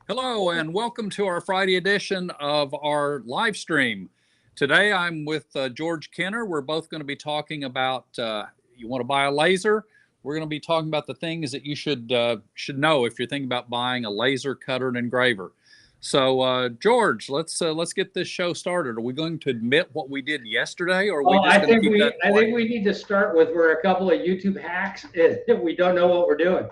Hello, and welcome to our Friday edition of our live stream. Today I'm with George Kenner. We're both going to be talking about you want to buy a laser. We're going to be talking about the things that you should know if you're thinking about buying a laser cutter and engraver. So, George, let's get this show started. Are we going to admit what we did yesterday, or are we Well, just I going to think keep we that I think quiet? we need to start with we're a couple of YouTube hacks and we don't know what we're doing.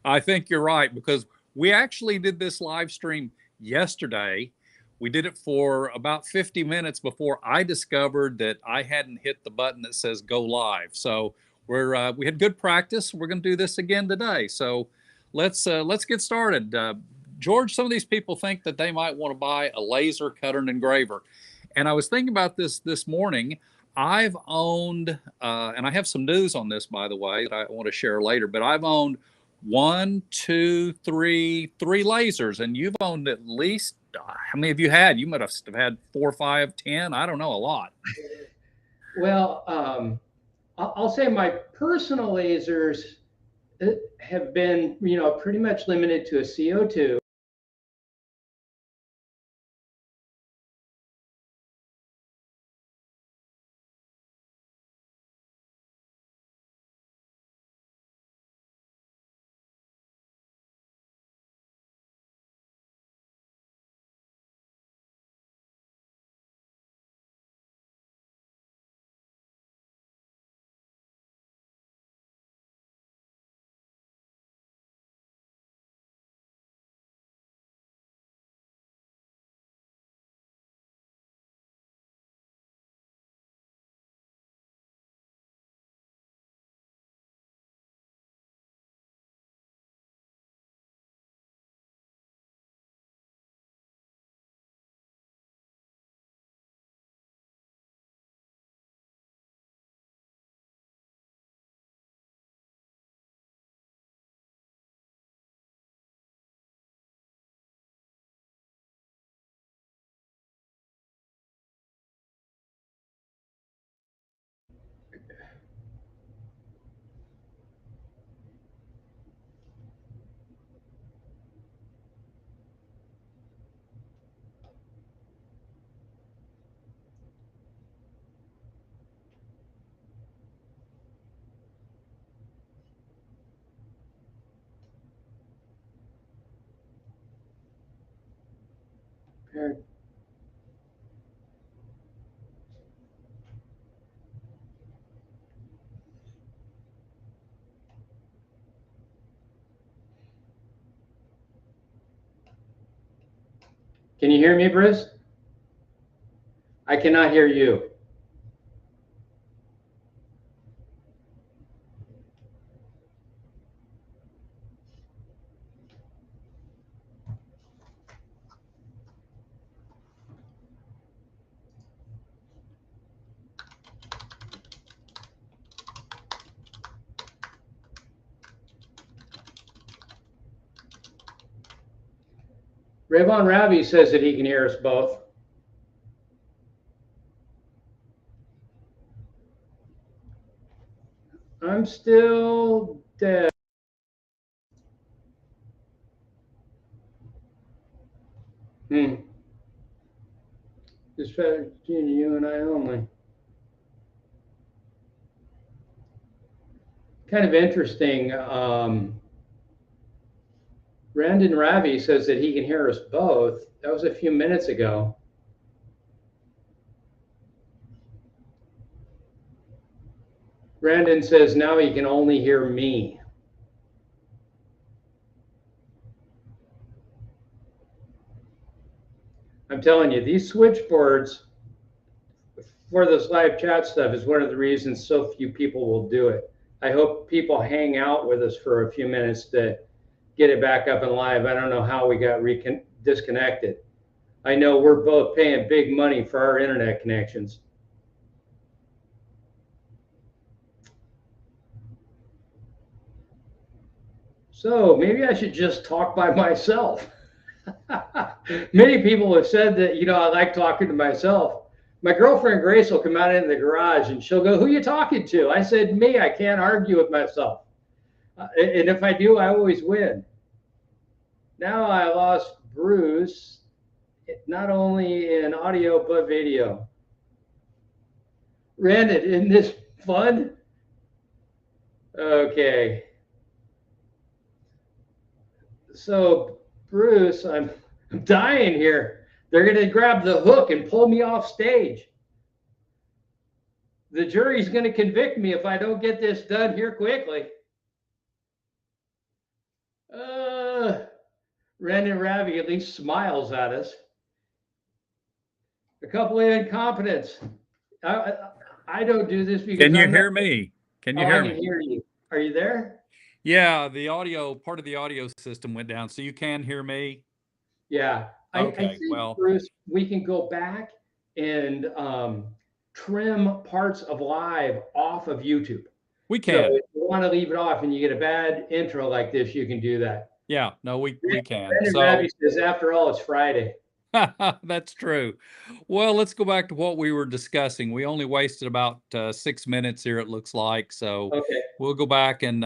I think you're right because we actually did this live stream yesterday. We did it for about 50 minutes before I discovered that I hadn't hit the button that says go live. So we had good practice. We're going to do this again today. So let's get started. George, some of these people think that they might want to buy a laser cutter and engraver, and I was thinking about this morning. I've owned, and I have some news on this, by the way, that I want to share later. But I've owned one, two, three lasers, and you've owned at least how many have you had? You might have had 4, 5, 10. I don't know, a lot. Well, I'll say my personal lasers have been, pretty much limited to a CO2. Can you hear me, Bruce? I cannot hear you. Rayvon Ravi says that he can hear us both. I'm still dead. Just between you and I only. Kind of interesting. Brandon Ravi says that he can hear us both. That was a few minutes ago. Brandon says now he can only hear me. I'm telling you, these switchboards for this live chat stuff is one of the reasons so few people will do it. I hope people hang out with us for a few minutes to get it back up and live. I don't know how we got disconnected. I know we're both paying big money for our internet connections. So maybe I should just talk by myself. Many people have said that, I like talking to myself. My girlfriend Grace will come out in the garage and she'll go, "Who are you talking to?" I said, "Me. I can't argue with myself." And if I do, I always win. Now I lost Bruce, not only in audio but video. Brandon, isn't this fun? Okay. So, Bruce, I'm dying here. They're going to grab the hook and pull me off stage. The jury's going to convict me if I don't get this done here quickly. Brandon Ravi at least smiles at us. A couple of incompetents. I don't do this because Can you I'm not. hear me? Can you Oh, I hear can me? hear you. Are you there? Yeah, the audio part of the audio system went down, so you can hear me. Yeah. I Okay, think, well, Bruce, we can go back and trim parts of live off of YouTube. we So can. if you want to leave it off and you get a bad intro like this, you can do that. Yeah, no, we can. Brandon So Ravi says, after all, it's Friday. that's true. Well, let's go back to what we were discussing. We only wasted about 6 minutes here, it looks like. So Okay. we'll go back and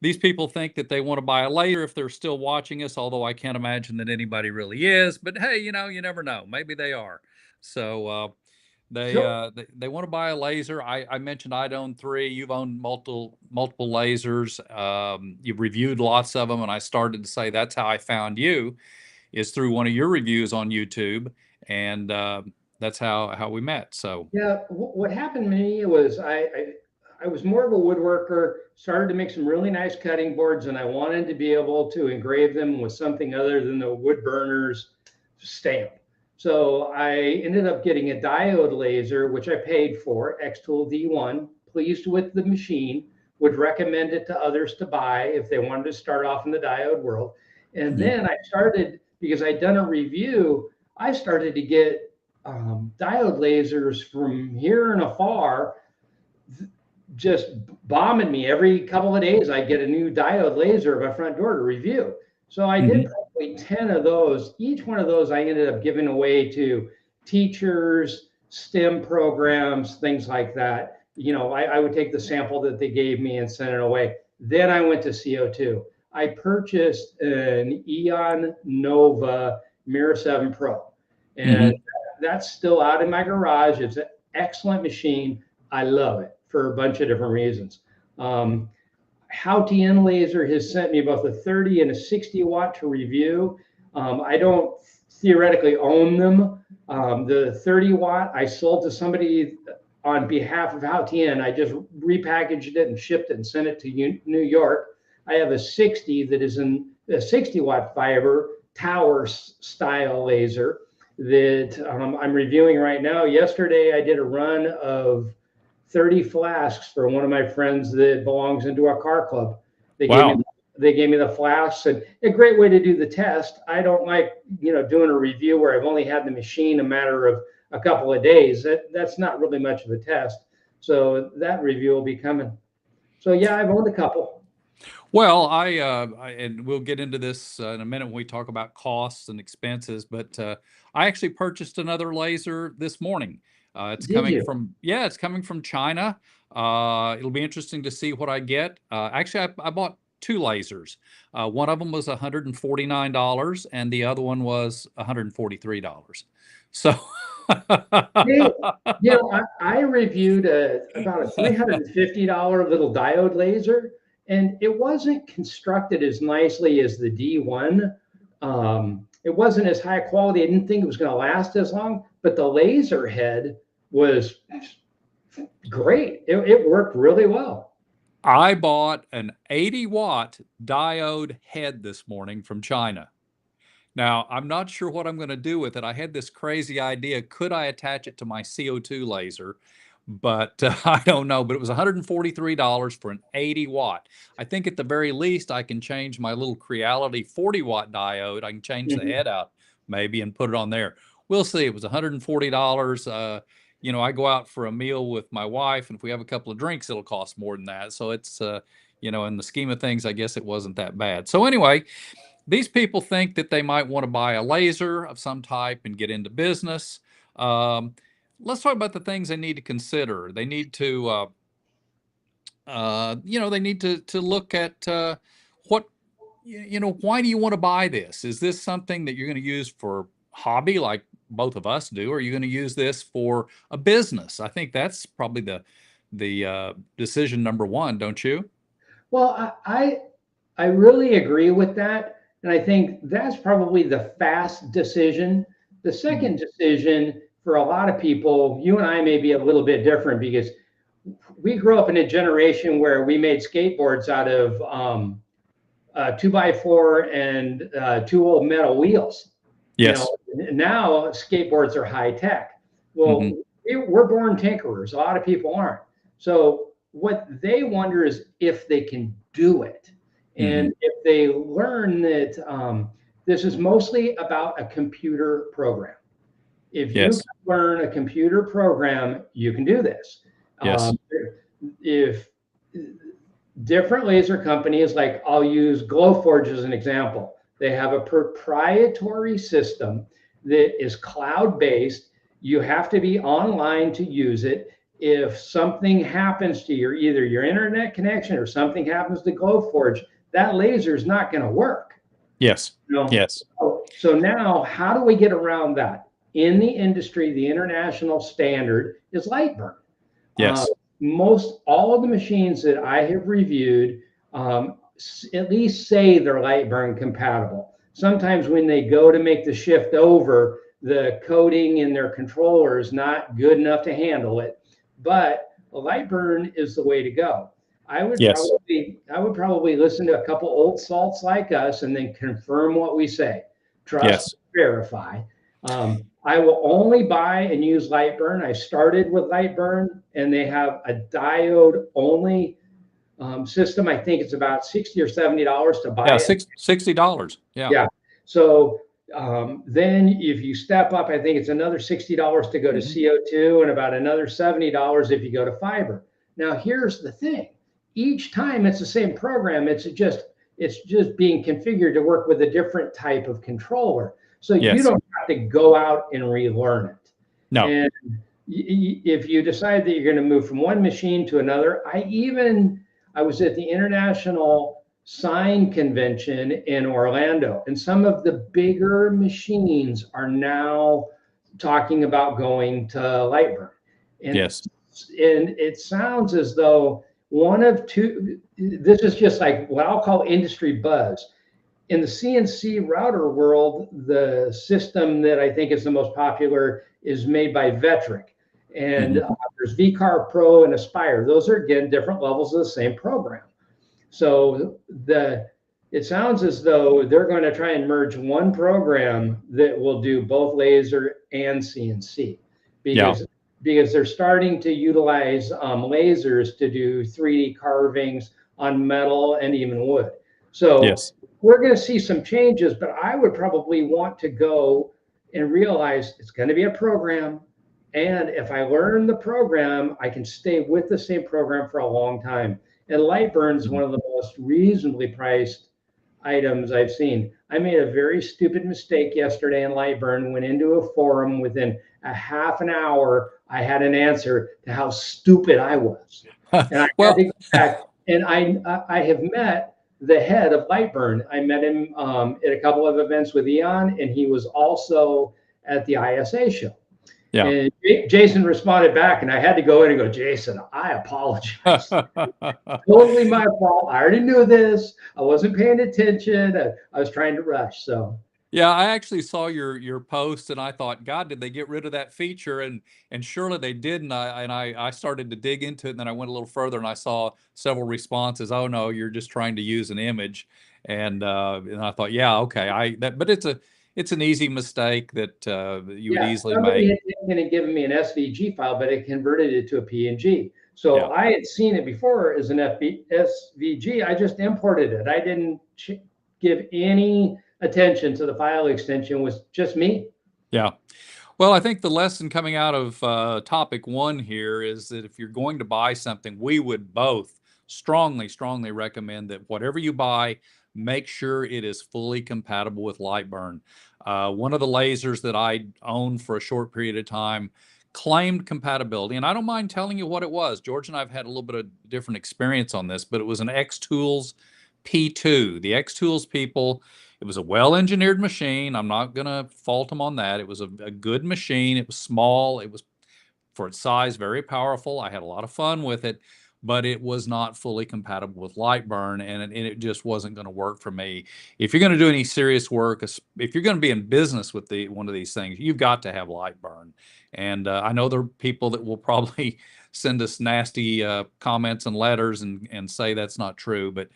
these people think that they want to buy a laser if they're still watching us, although I can't imagine that anybody really is. But hey, you never know. Maybe they are. So they want to buy a laser. I mentioned I'd owned three. You've owned multiple lasers. You've reviewed lots of them, and I started to say that's how I found you, is through one of your reviews on YouTube, and that's how we met. So Yeah, what happened to me was I was more of a woodworker, started to make some really nice cutting boards, and I wanted to be able to engrave them with something other than the wood burner's stamp. So I ended up getting a diode laser, which I paid for, X-Tool D1. Pleased with the machine, would recommend it to others to buy if they wanted to start off in the diode world. And Mhm. then I started, because I'd done a review, I started to get diode lasers from here and afar, just bombing me. Every couple of days I get a new diode laser at my front door to review. So I did Mhm. probably 10 of those. Each one of those I ended up giving away to teachers, STEM programs, things like that. I would take the sample that they gave me and send it away. Then I went to CO2. I purchased an Eon Nova Mirror 7 Pro, and Mhm. that's still out in my garage. It's an excellent machine. I love it for a bunch of different reasons. Howtien Laser has sent me both a 30 and a 60 watt to review. I don't theoretically own them. The 30 watt I sold to somebody on behalf of Howtien. I just repackaged it and shipped it and sent it to New York. I have a 60 that is in a 60 watt fiber tower style laser that I'm reviewing right now. Yesterday, I did a run of 30 flasks for one of my friends that belongs into our car club. They gave me Wow. they gave me the flasks, and a great way to do the test. I don't like doing a review where I've only had the machine a matter of a couple of days. That's not really much of a test. So that review will be coming. So yeah, I've owned a couple. Well, and we'll get into this in a minute when we talk about costs and expenses, but I actually purchased another laser this morning. Did you? It's coming from China. It'll be interesting to see what I get. Actually, I bought two lasers. One of them was $149 and the other one was $143. So Hey, I reviewed about a $350 little diode laser, and it wasn't constructed as nicely as the D1. It wasn't as high quality. I didn't think it was going to last as long, but the laser head was great. It worked really well. I bought an 80-watt diode head this morning from China. Now, I'm not sure what I'm going to do with it. I had this crazy idea. Could I attach it to my CO2 laser? But I don't know. But it was $143 for an 80 watt. I think at the very least, I can change my little Creality 40 watt diode. I can change the Mhm. head out maybe and put it on there. We'll see. It was $140. I go out for a meal with my wife, and if we have a couple of drinks, it'll cost more than that. So it's, in the scheme of things, I guess it wasn't that bad. So anyway, these people think that they might want to buy a laser of some type and get into business. Um, let's talk about the things they need to consider. They need to look at what why do you want to buy this? Is this something that you're going to use for hobby like both of us do? Or are you going to use this for a business? I think that's probably the decision number one, don't you? Well, I really agree with that. And I think that's probably the fast decision. The Mhm. second decision for a lot of people, you and I may be a little bit different because we grew up in a generation where we made skateboards out of 2x4 and two old metal wheels. You Yes. know, now skateboards are high tech. Well, Hmm. we're born tinkerers. A lot of people aren't. So what they wonder is if they can do it, Hmm. and if they learn that this is mostly about a computer program. If you Yes. can learn a computer program, you can do this. Yes. Um, if different laser companies, like I'll use Glowforge as an example, they have a proprietary system that is cloud based. You have to be online to use it. If something happens to either your internet connection or something happens to Glowforge, that laser is not going to work. Yes. You know? Yes. So now, how do we get around that? In the industry, the international standard is lightburn. Uh, Yes. most all of the machines that I have reviewed at least say they're Lightburn compatible. Sometimes when they go to make the shift over, the coding in their controller is not good enough to handle it. But Lightburn is the way to go. Yes. I would probably listen to a couple old salts like us and then confirm what we say. Trust, Yes. verify. I will only buy and use Lightburn. I started with Lightburn, and they have a diode only system. I think it's about $60 or $70 to buy Yeah. it. $60. Yeah. Yeah. So then if you step up, I think it's another $60 to go to Hmm. CO2 and about another $70 if you go to fiber. Now here's the thing. Each time it's the same program, it's just being configured to work with a different type of controller. So you Yes. don't have to go out and relearn it. No. And if you decide that you're going to move from one machine to another, I was at the International Sign Convention in Orlando, and some of the bigger machines are now talking about going to Lightburn. And Yes. it sounds as though one of two, this is just like what I'll call industry buzz. In the CNC router world, the system that I think is the most popular is made by Vetric. And Hmm. there's VCAR Pro and Aspire. Those are, again, different levels of the same program. So it sounds as though they're going to try and merge one program that will do both laser and CNC Yeah. because they're starting to utilize lasers to do 3D carvings on metal and even wood. So Yes. we're going to see some changes, but I would probably want to go and realize it's going to be a program. And if I learn the program, I can stay with the same program for a long time. And Lightburn's Mhm. one of the most reasonably priced items I've seen. I made a very stupid mistake yesterday in Lightburn, went into a forum within a half an hour. I had an answer to how stupid I was. And I had Well, to go back. And I have met the head of Lightburn. I met him at a couple of events with Eon, and he was also at the ISA show. yeah. And Jason responded back, and I had to go in and go, Jason, I apologize. Totally my fault. I already knew this. I wasn't paying attention. I was trying to rush. So Yeah, I actually saw your post and I thought, God, did they get rid of that feature? And surely they did. And I started to dig into it, and then I went a little further and I saw several responses. Oh no, you're just trying to use an image. And I thought, yeah, okay. But it's an easy mistake that you would yeah, easily somebody make. had taken and given me an SVG file, but it converted it to a PNG. So Yeah. I had seen it before as an SVG. I just imported it. I didn't give any attention to the file extension. It was just me. Yeah. Well, I think the lesson coming out of topic one here is that if you're going to buy something, we would both strongly, strongly recommend that whatever you buy, make sure it is fully compatible with Lightburn. One of the lasers that I owned for a short period of time claimed compatibility, and I don't mind telling you what it was. George and I have had a little bit of different experience on this, but it was an X Tools P2, the X Tools people. It was a well-engineered machine. I'm not going to fault them on that. It was a good machine. It was small. It was, for its size, very powerful. I had a lot of fun with it, but it was not fully compatible with lightburn, and it just wasn't going to work for me. If you're going to do any serious work, if you're going to be in business with one of these things, you've got to have lightburn. And I know there are people that will probably send us nasty comments and letters and say that's not true, but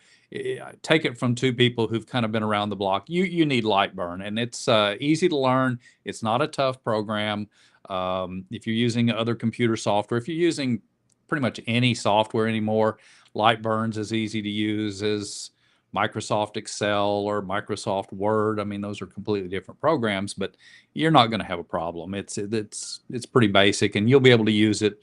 take it from two people who've kind of been around the block. You need lightburn, and it's easy to learn. It's not a tough program. If you're using other computer software, if you're using pretty much any software anymore, Lightburn's as easy to use as Microsoft Excel or Microsoft Word. I mean, those are completely different programs, but you're not going to have a problem. It's pretty basic, and you'll be able to use it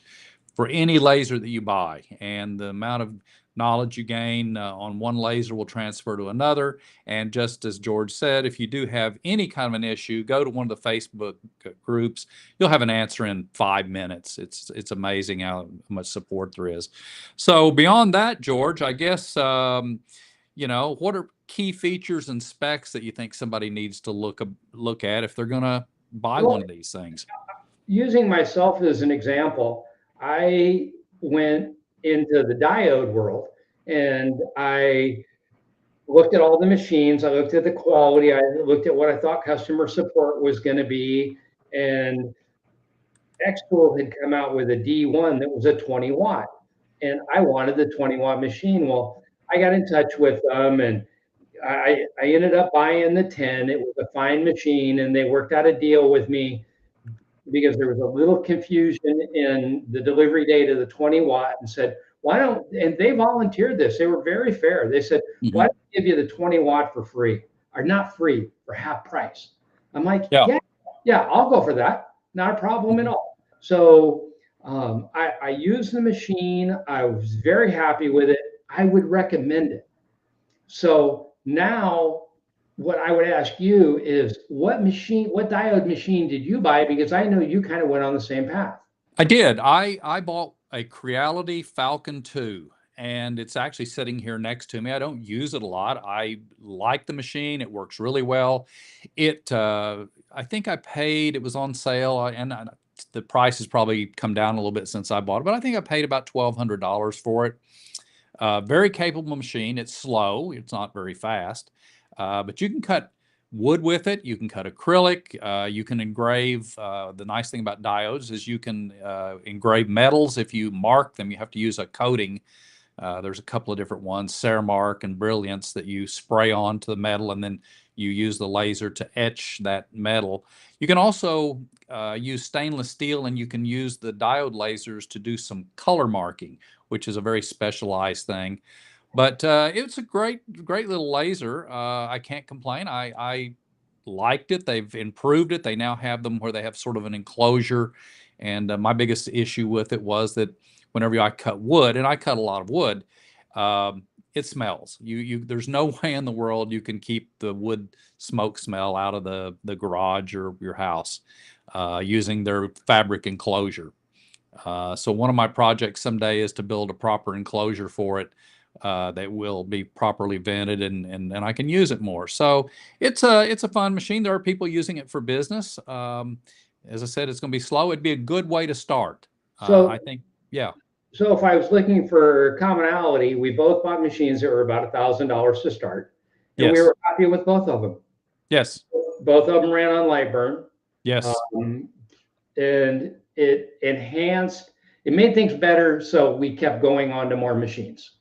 for any laser that you buy. And the amount of knowledge you gain on one laser will transfer to another. And just as George said, if you do have any kind of an issue, go to one of the Facebook groups. You'll have an answer in 5 minutes. It's amazing how much support there is. So beyond that, George, I guess, what are key features and specs that you think somebody needs to look at if they're going to buy Well, one of these things? using myself as an example, I went into the diode world and I looked at all the machines. I looked at the quality. I looked at what I thought customer support was going to be. And Xtool had come out with a D1 that was a 20 watt. And I wanted the 20-watt machine. Well, I got in touch with them and I ended up buying the 10. It was a fine machine and they worked out a deal with me because there was a little confusion in the delivery date of the 20 watt and said, why don't, and they volunteered this. They were very fair. They said, why don't we give you the 20 watt for free, or not free, for half price? I'm like, yeah, I'll go for that. Not a problem at all. So I used the machine. I was very happy with it. I would recommend it. So now what I would ask you is what diode machine did you buy? Because I know you kind of went on the same path. I did. I bought a Creality Falcon 2, and it's actually sitting here next to me. I don't use it a lot. I like the machine. It works really well. I think I paid, it was on sale, and the price has probably come down a little bit since I bought it, but I think I paid about $1,200 for it. Very capable machine. It's slow. It's not very fast, but you can cut wood with it. You can cut acrylic. You can engrave. The nice thing about diodes is you can engrave metals. If you mark them, you have to use a coating. There's a couple of different ones, Ceramark and Brilliance, that you spray onto the metal, and then you use the laser to etch that metal. You can also use stainless steel, and you can use the diode lasers to do some color marking, which is a very specialized thing. But it's a great little laser. I can't complain. I liked it. They've improved it. They now have them where they have sort of an enclosure. And my biggest issue with it was that whenever I cut wood, and I cut a lot of wood, it smells. There's no way in the world you can keep the wood smoke smell out of the garage or your house using their fabric enclosure. So one of my projects someday is to build a proper enclosure for it that will be properly vented and I can use it more. So it's a fun machine. There are people using it for business. As I said, it's going to be slow. It'd be a good way to start. So I think, yeah. So if I was looking for commonality, we both bought machines that were about $1,000 to start, and we Yes. were happy with both of them. Yes. Both of them ran on lightburn. Yes. And it enhanced, it made things better, so we kept going on to more machines.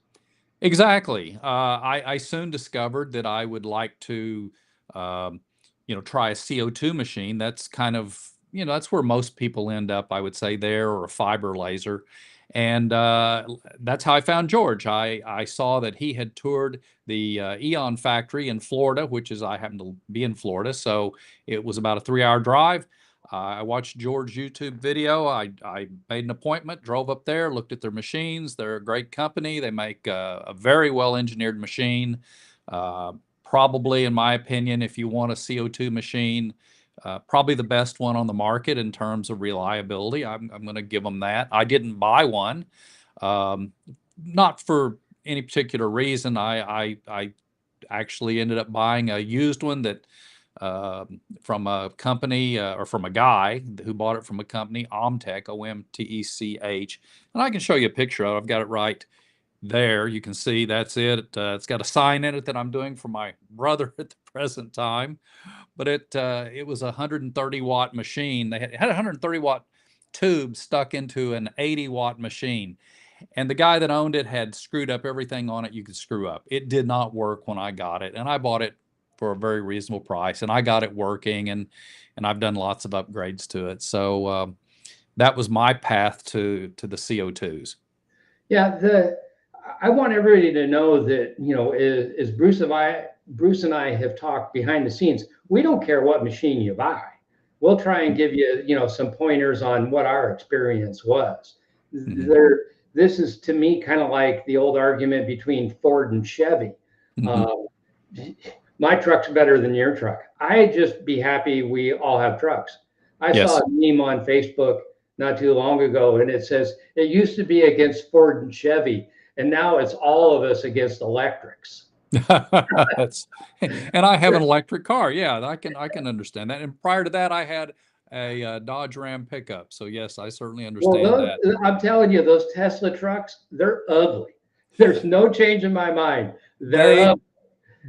Exactly. I soon discovered that I would like to, try a CO2 machine. That's kind of, that's where most people end up, I would say, there, or a fiber laser. And that's how I found George. I saw that he had toured the Eon factory in Florida, I happen to be in Florida. So it was about a 3-hour drive. I watched George's YouTube video. I made an appointment, drove up there, looked at their machines. They're a great company. They make a very well-engineered machine. Probably, in my opinion, if you want a CO2 machine, probably the best one on the market in terms of reliability. I'm going to give them that. I didn't buy one, not for any particular reason, I actually ended up buying a used one that from a company or from a guy who bought it from a company, Omtech, Omtech. And I can show you a picture of it. I've got it right there. You can see that's it. It's got a sign in it that I'm doing for my brother at the present time. But it was a 130 watt machine. They had a 130 watt tube stuck into an 80-watt machine. And the guy that owned it had screwed up everything on it you could screw up. It did not work when I got it, and I bought it for a very reasonable price, and I got it working, and I've done lots of upgrades to it. So that was my path to the CO2s. Yeah, I want everybody to know that, as Bruce and I have talked behind the scenes, we don't care what machine you buy. We'll try and give you, some pointers on what our experience was. Mm-hmm. This is to me kind of like the old argument between Ford and Chevy. Mm-hmm. My truck's better than your truck. I'd just be happy we all have trucks. I Yes. saw a meme on Facebook not too long ago, and it says it used to be against Ford and Chevy, and now it's all of us against electrics. And I have an electric car. Yeah, I can understand that. And prior to that, I had a Dodge Ram pickup. So yes, I certainly understand that. I'm telling you, those Tesla trucks, they're ugly. There's no change in my mind. They're ugly.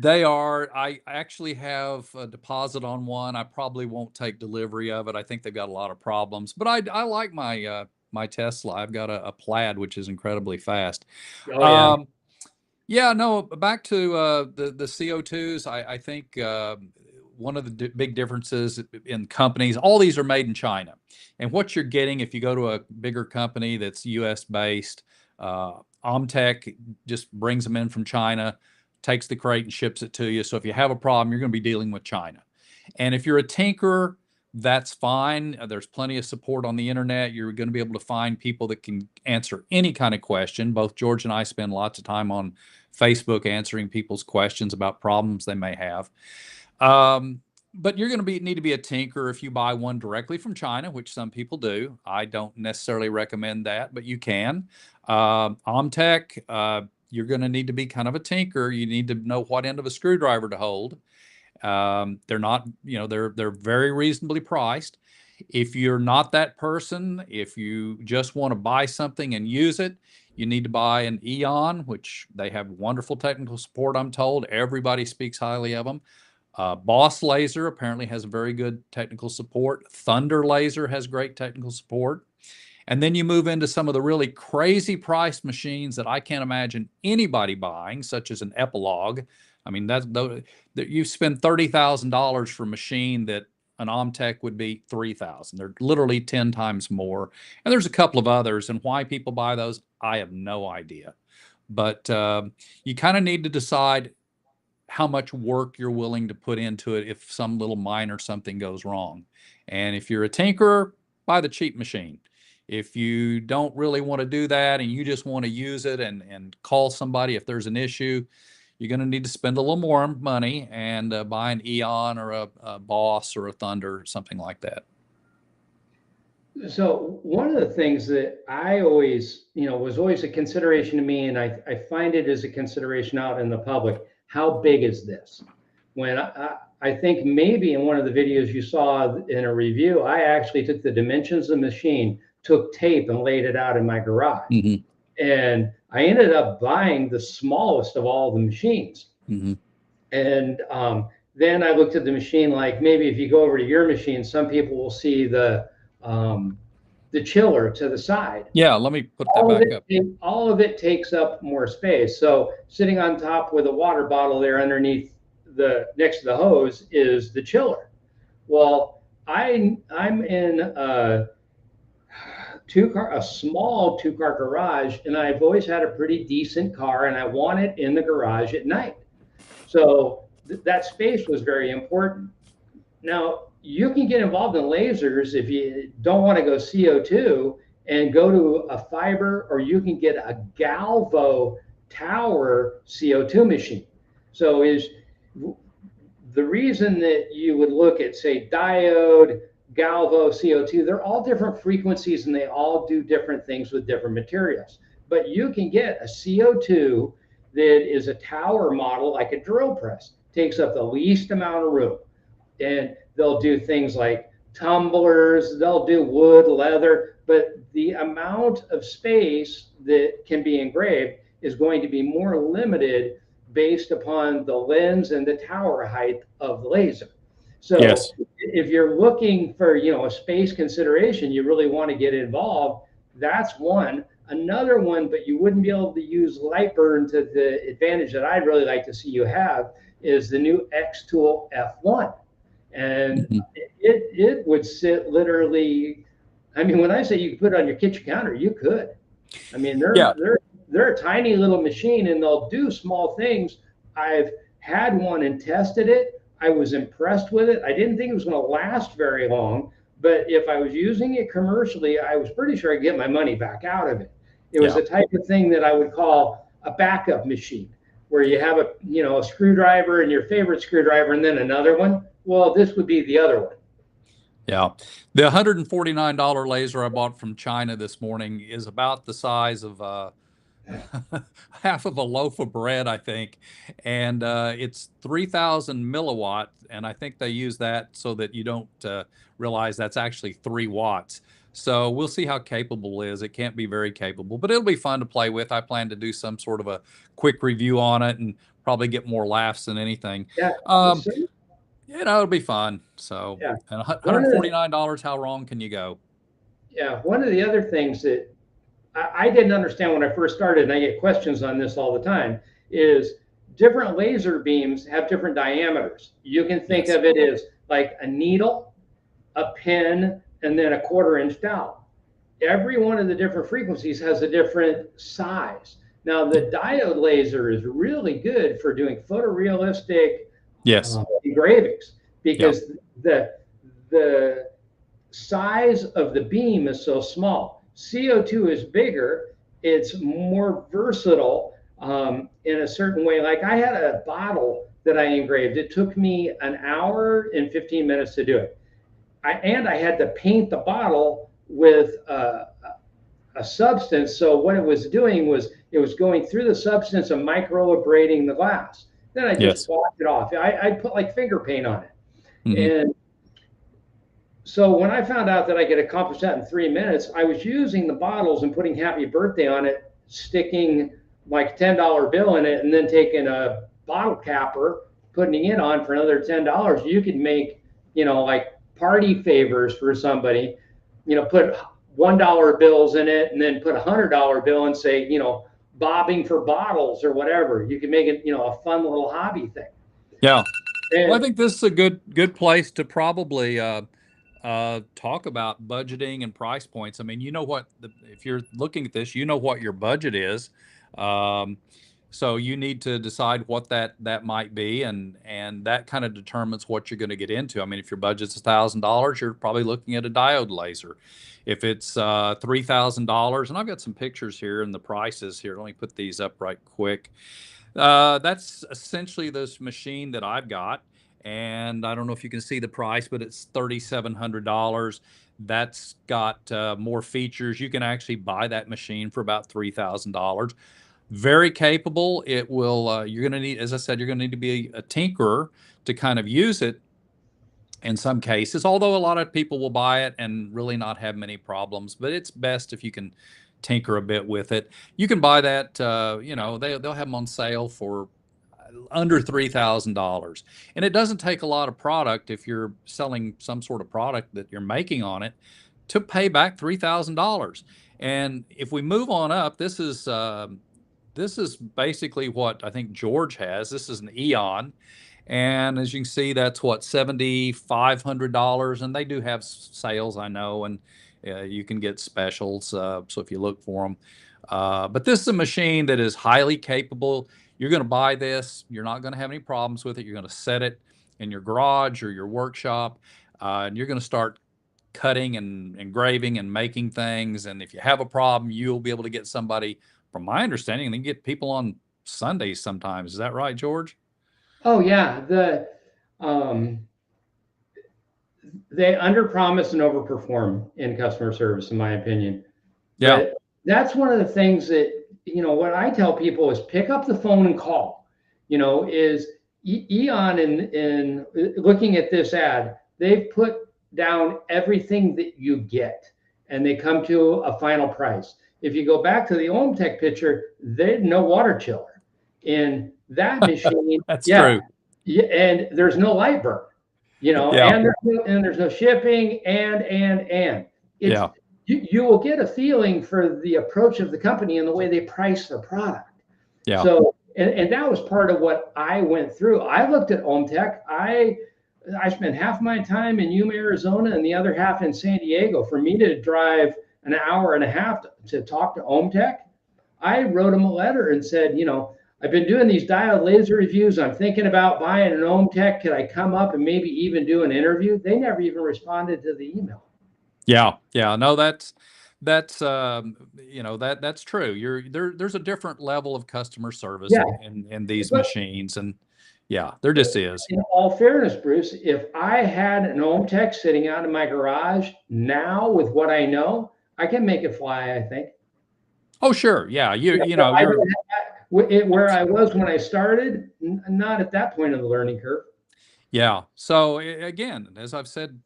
They are. I actually have a deposit on one. I probably won't take delivery of it. I think they've got a lot of problems. But I like my Tesla. I've got a Plaid, which is incredibly fast. Oh yeah. Yeah, no, back to the CO2s. I think one of the big differences in companies, all these are made in China. And what you're getting if you go to a bigger company that's US based, Omtech just brings them in from China, takes the crate and ships it to you. So if you have a problem, you're going to be dealing with China. And if you're a tinkerer, that's fine. There's plenty of support on the internet. You're going to be able to find people that can answer any kind of question. Both George and I spend lots of time on Facebook answering people's questions about problems they may have. But you're going to need to be a tinker if you buy one directly from China, which some people do. I don't necessarily recommend that, but you can. Omtech, you're going to need to be kind of a tinker. You need to know what end of a screwdriver to hold. They're not, they're very reasonably priced. If you're not that person, if you just want to buy something and use it, you need to buy an Eon, which they have wonderful technical support, I'm told. Everybody speaks highly of them. Boss Laser apparently has very good technical support. Thunder Laser has great technical support. And then you move into some of the really crazy priced machines that I can't imagine anybody buying, such as an Epilogue. I mean, that you spend $30,000 for a machine that an Omtech would be $3,000. They're literally 10 times more. And there's a couple of others, and why people buy those, I have no idea. But you kind of need to decide how much work you're willing to put into it if some little minor something goes wrong. And if you're a tinkerer, buy the cheap machine. If you don't really want to do that and you just want to use it and call somebody if there's an issue, you're going to need to spend a little more money and buy an Eon or a Boss or a Thunder or something like that. So one of the things that I always, was always a consideration to me, and I find it as a consideration out in the public, how big is this? When I think maybe in one of the videos you saw in a review, I actually took the dimensions of the machine, took tape and laid it out in my garage. Mm-hmm. And I ended up buying the smallest of all the machines. Mm-hmm. And then I looked at the machine, like maybe if you go over to your machine, some people will see the chiller to the side. Yeah, let me put that back up. All of it takes up more space. So sitting on top with a water bottle there underneath next to the hose is the chiller. Well, I'm in a small two-car garage, and I've always had a pretty decent car, and I want it in the garage at night. So that space was very important. Now, you can get involved in lasers if you don't want to go CO2 and go to a fiber, or you can get a Galvo tower CO2 machine. So is the reason that you would look at, say, diode, Galvo, CO2, they're all different frequencies and they all do different things with different materials. But you can get a CO2 that is a tower model, like a drill press, takes up the least amount of room. And they'll do things like tumblers, they'll do wood, leather, but the amount of space that can be engraved is going to be more limited based upon the lens and the tower height of the laser. So Yes. if you're looking for, a space consideration, you really want to get involved. That's one. Another one, but you wouldn't be able to use lightburn to the advantage that I'd really like to see you have, is the new X Tool F1. And Mhm. it would sit literally. I mean, when I say you could put it on your kitchen counter, you could. I mean, Yeah. they're a tiny little machine, and they'll do small things. I've had one and tested it. I was impressed with it. I didn't think it was going to last very long, but if I was using it commercially, I was pretty sure I'd get my money back out of it. It was Yeah. the type of thing that I would call a backup machine, where you have a screwdriver and your favorite screwdriver, and then another one. Well, this would be the other one. Yeah. The $149 laser I bought from China this morning is about the size of half of a loaf of bread, I think. And it's 3,000 milliwatt. And I think they use that so that you don't realize that's actually 3 watts. So we'll see how capable it is. It can't be very capable, but it'll be fun to play with. I plan to do some sort of a quick review on it and probably get more laughs than anything. Yeah. Um, So, it'll be fun. So, yeah. and One of the $149, how wrong can you go? Yeah, one of the other things that I didn't understand when I first started, and I get questions on this all the time, is different laser beams have different diameters. You can think Yes. of it as like a needle, a pin, and then a 1/4 inch dowel. Every one of the different frequencies has a different size. Now, the diode laser is really good for doing photorealistic Yes. engravings, Yeah. because the size of the beam is so small. CO2 is bigger, it's more versatile in a certain way. Like, I had a bottle that I engraved, it took me an hour and 15 minutes to do it. And I had to paint the bottle with a substance. So what it was doing was it was going through the substance and microabrading the glass. Then I just Yes. washed it off. I put like finger paint on it. Hmm. And so when I found out that I could accomplish that in 3 minutes, I was using the bottles and putting happy birthday on it, sticking like $10 bill in it, and then taking a bottle capper, putting it on for another $10. You could make, like party favors for somebody, put $1 bills in it and then put $100 bill and say, bobbing for bottles or whatever. You can make it, a fun little hobby thing. Yeah. Well, I And think this is a good place to probably talk about budgeting and price points. I mean, you know what, if you're looking at this, you know what your budget is. Um, so you need to decide what that might be, and that kind of determines what you're going to get into. I mean, if your budget's $1,000, you're probably looking at a diode laser. If it's $3,000, and I've got some pictures here and the prices here. Let me put these up right quick. That's essentially this machine that I've got. And I don't know if you can see the price, but it's $3,700. That's got more features. You can actually buy that machine for about $3,000. Very capable. It will, you're going to need, as I said, you're going to need to be a tinkerer to kind of use it in some cases, although a lot of people will buy it and really not have many problems. But it's best if you can tinker a bit with it. You can buy that, they'll have them on sale for under $3,000. And it doesn't take a lot of product if you're selling some sort of product that you're making on it to pay back $3,000. And if we move on up, this is basically what I think George has. This is an Eon. And as you can see, that's what, $7,500. And they do have sales, I know, and you can get specials. So if you look for them. But this is a machine that is highly capable. You're going to buy this. You're not going to have any problems with it. You're going to set it in your garage or your workshop, and you're going to start cutting and engraving and making things. And if you have a problem, you'll be able to get somebody, from my understanding, they get people on Sundays sometimes. Is that right, George? oh yeah, um, they underpromise and overperform in customer service, in my opinion. Yeah. But that's one of the things that what I tell people is pick up the phone and call. Is Eon in looking at this ad, they've put down everything that you get, and they come to a final price. If you go back to the OhmTech picture, there's no water chiller in that machine. That's Yeah, true. yeah, and there's no light burn, Yeah. and there's no shipping, and it's Yeah. you will get a feeling for the approach of the company and the way they price their product. Yeah. So, and that was part of what I went through. I looked at OhmTech. I spent half my time in Yuma, Arizona, and the other half in San Diego. For me to drive an hour and a half to talk to OhmTech, I wrote them a letter and said, I've been doing these diode laser reviews. I'm thinking about buying an OhmTech. Could I come up and maybe even do an interview? They never even responded to the email. Yeah. Yeah. No, that's that's true. There's a different level of customer service Yeah, in these but machines, and yeah, there just is. in all fairness, Bruce, if I had an OhmTech sitting out in my garage now with what I know, I can make it fly, I think. Oh, sure. Yeah. I don't have it where I was when I started, not at that point of the learning curve. Yeah. So again, as I've said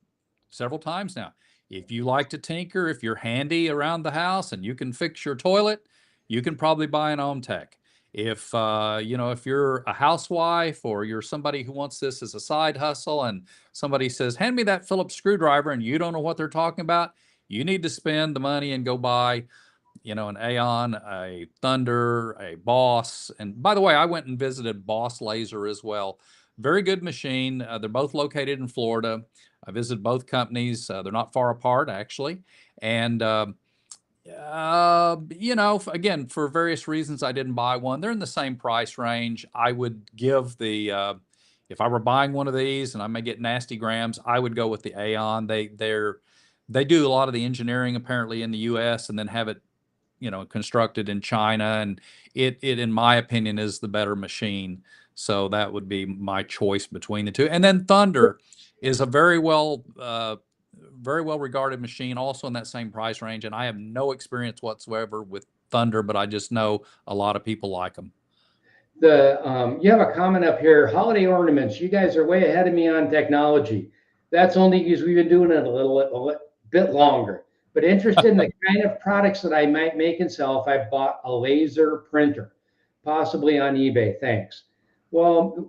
several times now, if you like to tinker, if you're handy around the house and you can fix your toilet, you can probably buy an OhmTech. If you're a housewife or you're somebody who wants this as a side hustle and somebody says, hand me that Phillips screwdriver, and you don't know what they're talking about, you need to spend the money and go buy, an Aeon, a Thunder, a Boss. And by the way, I went and visited Boss Laser as well. Very good machine. They're both located in Florida. I visited both companies. They're not far apart, actually. And, again, for various reasons, I didn't buy one. They're in the same price range. I would give if I were buying one of these and I may get nasty grams, I would go with the Aeon. They do a lot of the engineering apparently in the US and then have it constructed in China, and it in my opinion is the better machine. So that would be my choice between the two. And then Thunder is a very well regarded machine, also in that same price range. And I have no experience whatsoever with Thunder, but I just know a lot of people like them. You have a comment up here, holiday ornaments. You guys are way ahead of me on technology. That's only because we've been doing it a bit longer. But interested in the kind of products that I might make and sell if I bought a laser printer, possibly on eBay. Thanks. Well,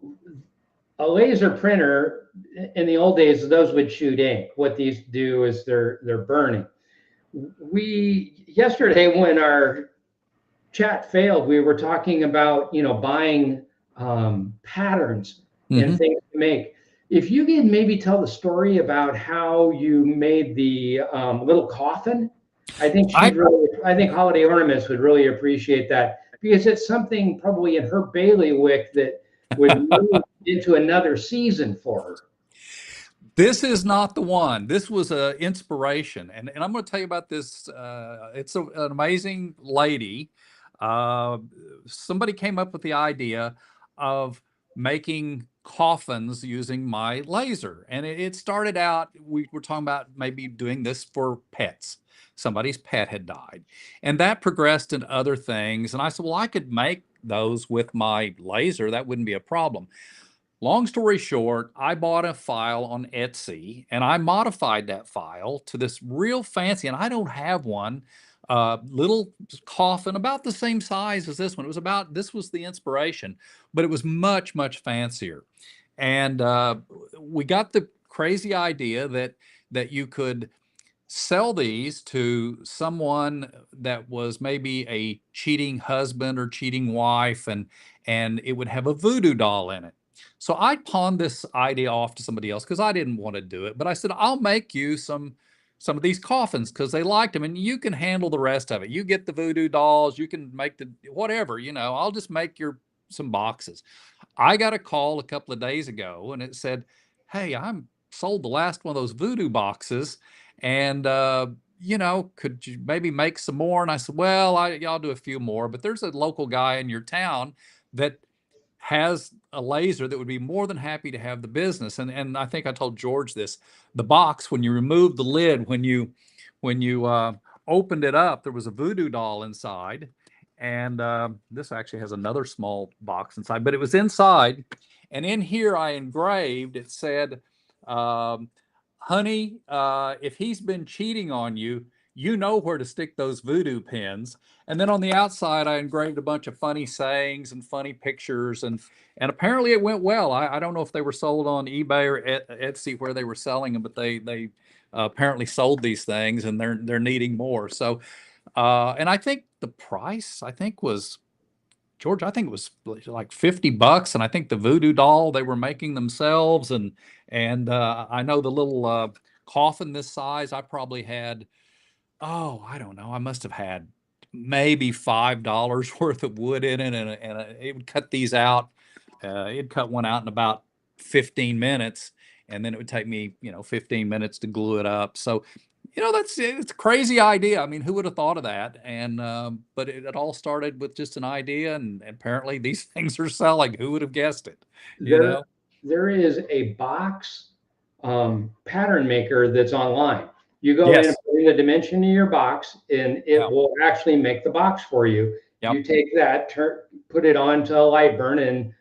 a laser printer in the old days, those would shoot ink. What these do is they're burning. We yesterday when our chat failed, we were talking about buying patterns and Mm-hmm. things to make. If you can maybe tell the story about how you made the little coffin, I think I I think Holiday Ornaments would really appreciate that because it's something probably in her bailiwick that would move into another season for her. This is not the one. This was an inspiration, and I'm going to tell you about this. It's an amazing lady. Uh, Somebody came up with the idea of making coffins using my laser, and it started out. We were talking about maybe doing this for pets. Somebody's pet had died, and that progressed into other things. And I said, well, I could make those with my laser. That wouldn't be a problem. Long story short, I bought a file on Etsy and I modified that file to this real fancy, and I don't have one, little coffin about the same size as this one. This was the inspiration, but it was much, much fancier. And we got the crazy idea that you could sell these to someone that was maybe a cheating husband or cheating wife, and it would have a voodoo doll in it. So I pawned this idea off to somebody else because I didn't want to do it. But I said, I'll make you some of these coffins because they liked them, and you can handle the rest of it. You get the voodoo dolls, you can make the whatever, I'll just make your some boxes. I got a call a couple of days ago and it said, hey, I'm sold the last one of those voodoo boxes, and could you maybe make some more? And I said, well, I'll do a few more, but there's a local guy in your town that has a laser that would be more than happy to have the business. And I think I told George this. The box, when you removed the lid, when you opened it up, there was a voodoo doll inside, And this actually has another small box inside, but it was inside. And in here, I engraved, it said, um, honey, if he's been cheating on you, you know where to stick those voodoo pins. And then on the outside, I engraved a bunch of funny sayings and funny pictures. And apparently it went well. I don't know if they were sold on eBay or Etsy where they were selling them, but they apparently sold these things and they're needing more. So and I think the price, I think was George, I think it was like $50, and I think the voodoo doll they were making themselves, and I know the little coffin this size, I probably had, oh, I don't know, I must have had maybe $5 worth of wood in it, and it would cut these out. It'd cut one out in about 15 minutes, and then it would take me, 15 minutes to glue it up. So it's a crazy idea. I mean, who would have thought of that? And but it all started with just an idea, and apparently these things are selling. Who would have guessed it? You There, know? there is a box pattern maker that's online. You go in and Yes. put in a dimension in your box, and it Yeah. will actually make the box for you. You Yep. take that, put it onto a lightburn, and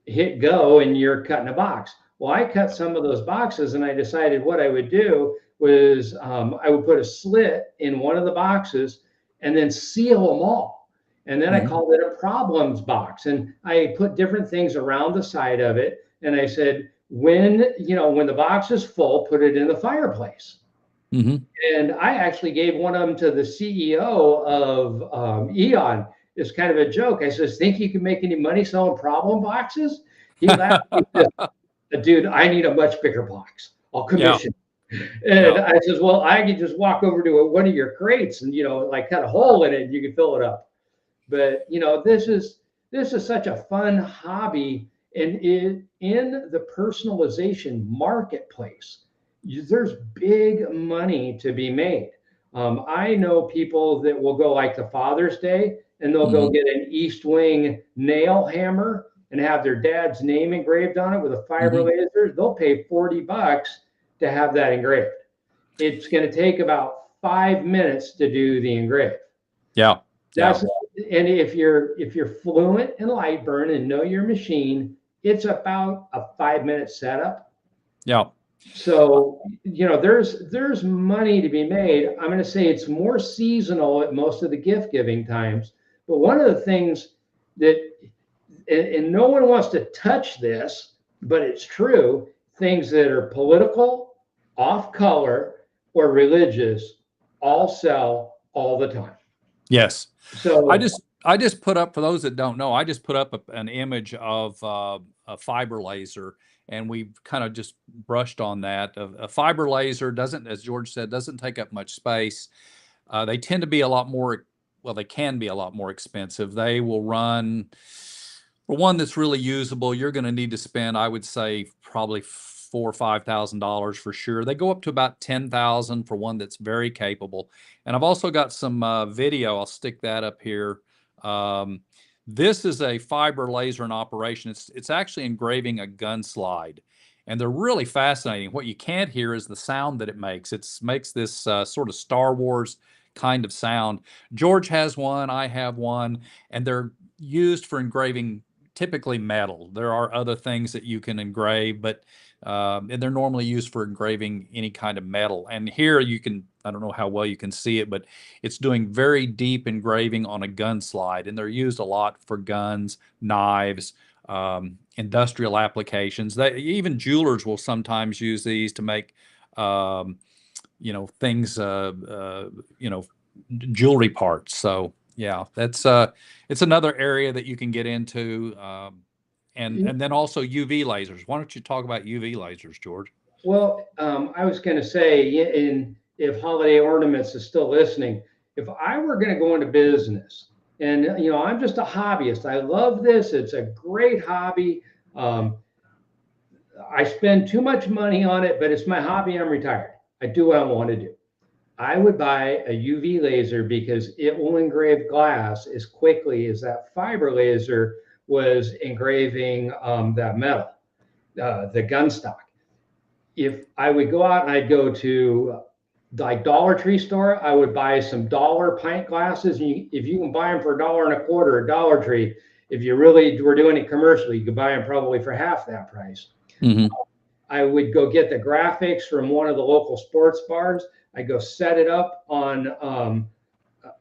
hit go, and you're cutting a box. Well, I cut some of those boxes, and I decided what I would do was I would put a slit in one of the boxes and then seal them all. And then I Mhm. called it a problems box. And I put different things around the side of it. And I said, when the box is full, put it in the fireplace. Mhm. And I actually gave one of them to the CEO of Eon. It's kind of a joke. I says, think you can make any money selling problem boxes? He laughed. He says, dude, I need a much bigger box. I'll Yeah. commission. And Yeah. I says, well, I could just walk over to one of your crates and, like cut a hole in it and you can fill it up. But, this is such a fun hobby. And in the personalization marketplace, there's big money to be made. I know people that will go like the Father's Day and they'll go Mhm. get an East Wing nail hammer and have their dad's name engraved on it with a fiber Mhm. laser. They'll pay $40 to have that engraved. It's going to take about 5 minutes to do the engrave. Yeah. Yeah. That's and if you're fluent in Lightburn and know your machine, it's about a 5 minute setup. Yeah. So there's money to be made. I'm going to say it's more seasonal at most of the gift giving times. But one of the things that and no one wants to touch this, but it's true. Things that are political, off color, or religious all sell all the time. Yes. I So just I just put up, for those that don't know, I just put up an image of a fiber laser, and we've kind of just brushed on that. A fiber laser doesn't, as George said, doesn't take up much space. They tend to be a lot more, well, they can be a lot more expensive. They will run, for one that's really usable, you're going to need to spend, I would say, probably $4,000 or $5,000 for sure. They go up to about 10,000 for one that's very capable. And I've also got some video. I'll stick that up here. Um, this is a fiber laser in operation. It's actually engraving a gun slide, and they're really fascinating. What you can't hear is the sound that it makes. It makes this sort of Star Wars kind of sound. George has one, I have one, and they're used for engraving typically metal. There are other things that you can engrave, but and they're normally used for engraving any kind of metal. And here you can, I don't know how well you can see it, but it's doing very deep engraving on a gun slide. And they're used a lot for guns, knives, industrial applications. Even jewelers will sometimes use these to make, um, things, jewelry parts. So yeah, that's it's another area that you can get into. And then also UV lasers. Why don't you talk about UV lasers, George? Well, I was going to say, if Holiday Ornaments is still listening, if I were going to go into business, and I'm just a hobbyist, I love this. It's a great hobby. Um, I spend too much money on it, but it's my hobby. I'm retired. I do what I want to do. I would buy a UV laser because it will engrave glass as quickly as that fiber laser was engraving that metal, the gun stock. If I would go out and I'd go to like Dollar Tree store, I would buy some dollar pint glasses. If you can buy them for $1.25 at Dollar Tree, if you really were doing it commercially, you could buy them probably for half that price. Mm-hmm. I would go get the graphics from one of the local sports bars. I go set it up on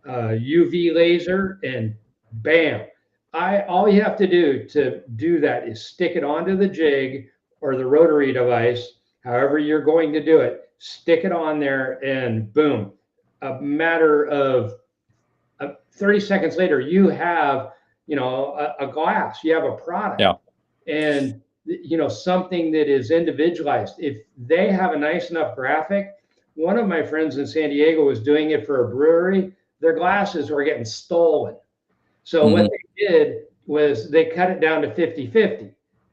UV laser, and bam. All you have to do to do that is stick it onto the jig or the rotary device, however you're going to do it. Stick it on there, and boom. A matter of 30 seconds later, you have a glass. You have a product, Yeah. and something that is individualized. If they have a nice enough graphic, one of my friends in San Diego was doing it for a brewery. Their glasses were getting stolen. So Mm-hmm. what they did was they cut it down to 50-50.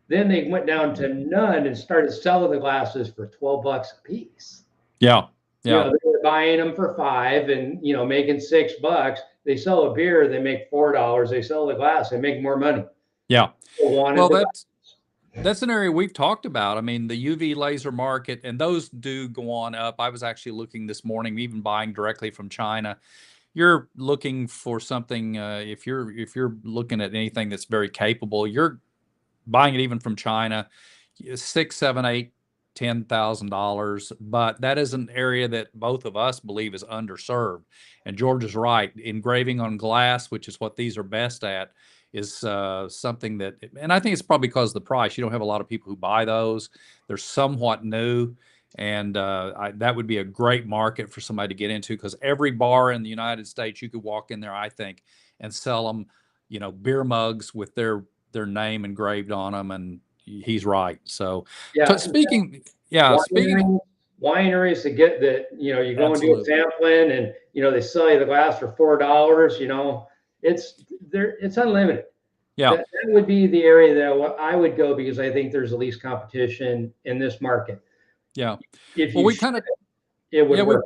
Then they went down to none and started selling the glasses for $12 a piece. Yeah. Yeah. They were buying them for $5 and making $6. They sell a beer, they make $4. They sell the glass, they make more money. Yeah. Wanted Well, the that's an area we've talked about. I mean, the UV laser market, and those do go on up. I was actually looking this morning, even buying directly from China. You're looking for something, if you're looking at anything that's very capable, you're buying it even from China, 6, 7, 8, $10,000. But that is an area that both of us believe is underserved. And George is right. Engraving on glass, which is what these are best at, is something that, and I think it's probably because of the price. You don't have a lot of people who buy those. They're somewhat new. And that would be a great market for somebody to get into, because every bar in the United States, you could walk in there, I think, and sell them, beer mugs with their name engraved on them. And he's right. So, yeah. speaking, Wineries to get that, you go and do a absolutely. sampling, and they sell you the glass for $4. It's unlimited. Yeah. That would be the area that I would go, because I think there's the least competition in this market. Yeah. If Well, you it would work.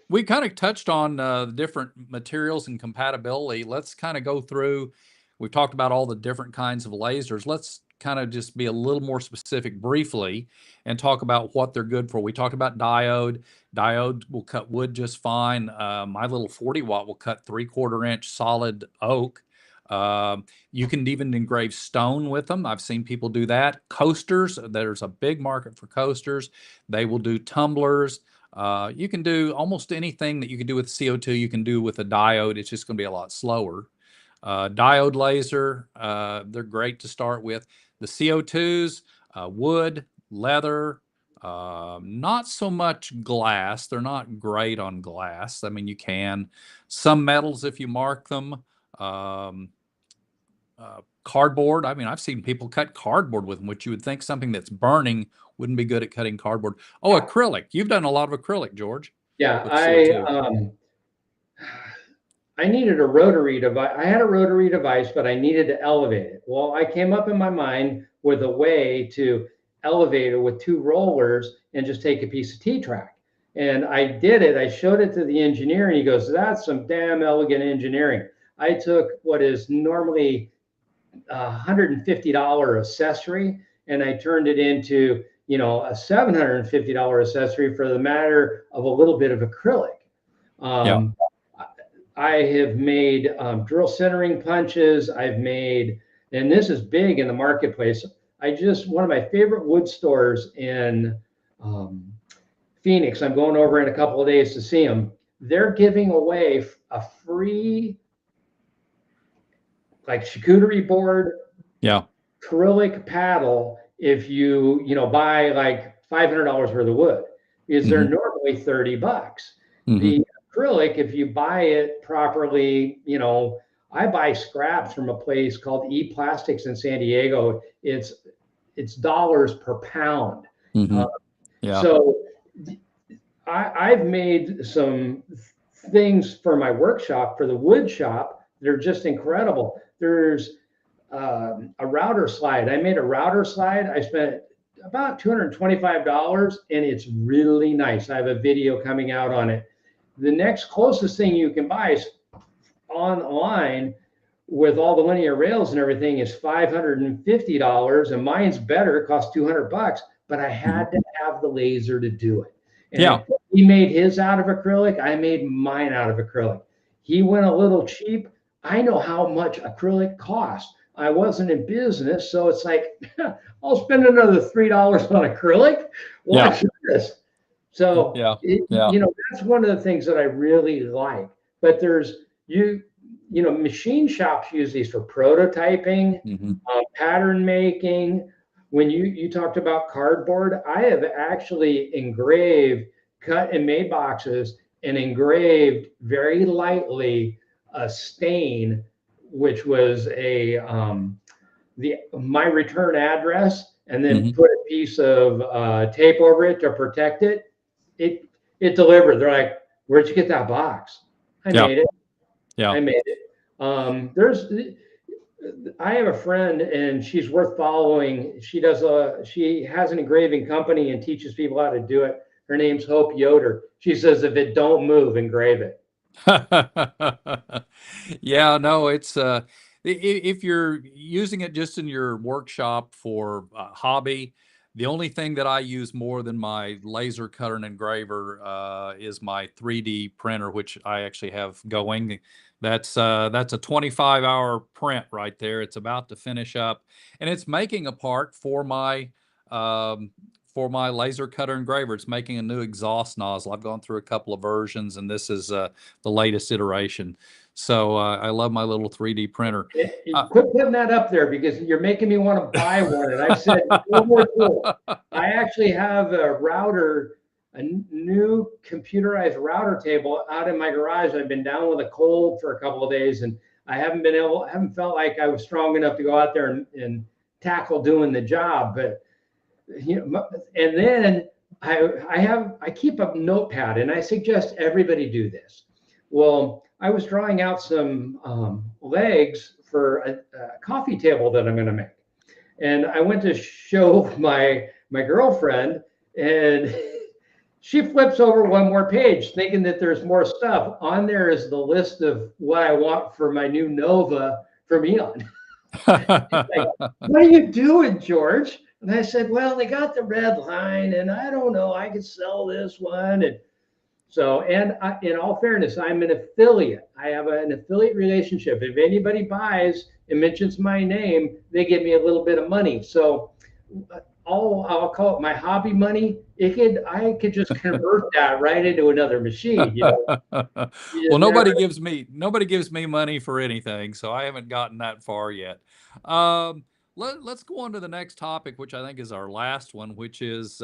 we kind of touched on the different materials and compatibility. Let's kind of go through. We've talked about all the different kinds of lasers. Let's kind of just be a little more specific briefly and talk about what they're good for. We talked about diode. Diode will cut wood just fine. My little 40-watt will cut 3/4 inch solid oak. You can even engrave stone with them. I've seen people do that. Coasters, there's a big market for coasters. They will do tumblers. You can do almost anything that you can do with CO2, you can do with a diode. It's just going to be a lot slower. Diode laser, they're great to start with. The CO2s, wood, leather, not so much glass. They're not great on glass. I mean, you can. Some metals, if you mark them. Cardboard. I mean, I've seen people cut cardboard with them, which you would think something that's burning wouldn't be good at cutting cardboard. Oh, acrylic. You've done a lot of acrylic, George, Yeah, with CO2. I needed a rotary device. I had a rotary device, but I needed to elevate it. Well, I came up in my mind with a way to elevate it with 2 rollers and just take a piece of T-track. And I did it. I showed it to the engineer, and he goes, "That's some damn elegant engineering." I took what is normally a $150 accessory, and I turned it into a $750 accessory for the matter of a little bit of acrylic. Yeah. I have made drill centering punches. I've made, and this is big in the marketplace. One of my favorite wood stores in Phoenix, I'm going over in a couple of days to see them. They're giving away a free charcuterie board, Yeah. acrylic paddle if you buy like $500 worth of wood, because they're normally $30. The acrylic, if you buy it properly, I buy scraps from a place called E-Plastics in San Diego. It's dollars per pound. Yeah. So I've made some things for my workshop, for the wood shop. They're just incredible. There's a router slide. I made a router slide. I spent about $225, and it's really nice. I have a video coming out on it. The next closest thing you can buy is online with all the linear rails and everything is $550, and mine's better. It costs $200, but I had to have the laser to do it. And Yeah. he made his out of acrylic. I made mine out of acrylic. He went a little cheap. I know how much acrylic costs. I wasn't in business, so it's like I'll spend another $3 on acrylic. Yeah. Watch this. So Yeah. Yeah. that's one of the things that I really like. But there's machine shops use these for prototyping, Hmm. pattern making. When you talked about cardboard, I have actually engraved, cut and made boxes and engraved very lightly a stain, which was my return address, and then Hmm. put a piece of tape over it to protect it. It it delivered. They're like, "Where'd you get that box?" I Yeah. made it. Yeah. I made it. There's I have a friend and she's worth following. She has an engraving company and teaches people how to do it. Her name's Hope Yoder. She says if it don't move, engrave it. Yeah, no, it's if you're using it just in your workshop for hobby, the only thing that I use more than my laser cutter and engraver is my 3D printer, which I actually have going. That's a 25-hour print right there. It's about to finish up, and it's making a part um, for my laser cutter engraver. It's making a new exhaust nozzle. I've gone through a couple of versions, and this is the latest iteration. So I love my little 3D printer. Quit putting that up there because you're making me want to buy one. And I've said no more tools. I actually have a router, a new computerized router table out in my garage. I've been down with a cold for a couple of days, and I haven't felt like I was strong enough to go out there and tackle doing the job. But and then I keep a notepad, and I suggest everybody do this. Well, I was drawing out some legs for a coffee table that I'm going to make, and I went to show my girlfriend, and she flips over one more page, thinking that there's more stuff on there. Is the list of what I want for my new Nova from Eon. Like, what are you doing, George? And I said, well, they got the red line, and I don't know, I could sell this one. And so, in all fairness, I'm an affiliate. I have an affiliate relationship. If anybody buys and mentions my name, they give me a little bit of money. So, I'll call it my hobby money. I could just convert that right into another machine. Well, You never. nobody gives me money for anything, so I haven't gotten that far yet. Um, let's go on to the next topic, which I think is our last one, which is